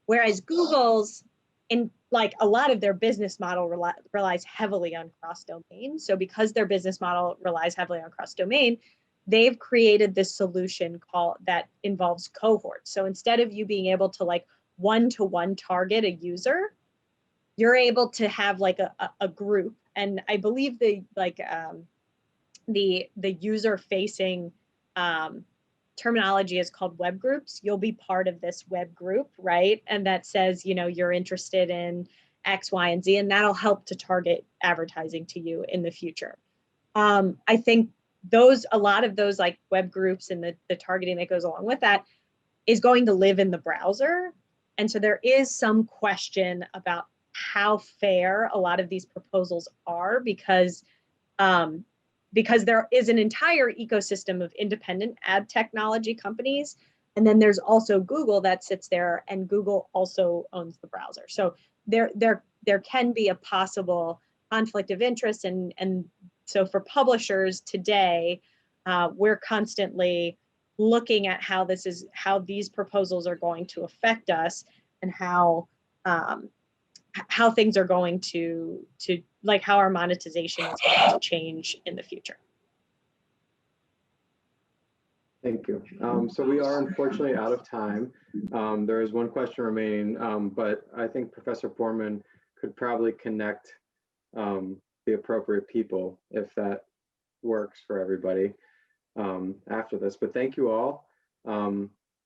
Whereas Google's, in like a lot of their business model relies heavily on cross-domain. So because their business model relies heavily on cross-domain, they've created this solution that involves cohorts. So instead of you being able to like one-to-one target a user, you're able to have like a group. And I believe the user-facing terminology is called web groups. You'll be part of this web group, right? And that says, you're interested in X, Y, and Z, and that'll help to target advertising to you in the future. I think a lot of those like web groups and the targeting that goes along with that is going to live in the browser. And so there is some question about how fair a lot of these proposals are, because there is an entire ecosystem of independent ad technology companies. And then there's also Google that sits there, and Google also owns the browser. So there can be a possible conflict of interest. And so for publishers today, we're constantly looking at how these proposals are going to affect us, and how things are going to like how our monetization is going to change in the future. Thank you. So we are unfortunately out of time. There is one question remaining, but I think Professor Foreman could probably connect the appropriate people if that works for everybody after this. But thank you all.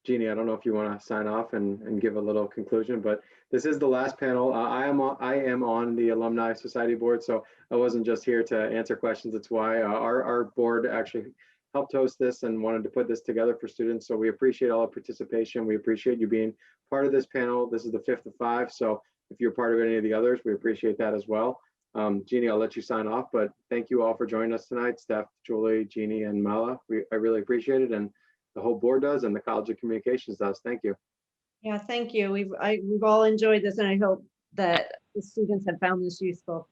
Jeannie, I don't know if you want to sign off and give a little conclusion, but this is the last panel. I am on the Alumni Society board, so I wasn't just here to answer questions. That's why our board actually helped host this and wanted to put this together for students. So we appreciate all the participation. We appreciate you being part of this panel. This is the 5th of 5. So if you're part of any of the others, we appreciate that as well. Jeannie, I'll let you sign off, but thank you all for joining us tonight. Steph, Julie, Jeannie, and Mala. I really appreciate it. And the whole board does, and the College of Communications does. Thank you. Yeah, thank you. We've all enjoyed this, and I hope that the students have found this useful.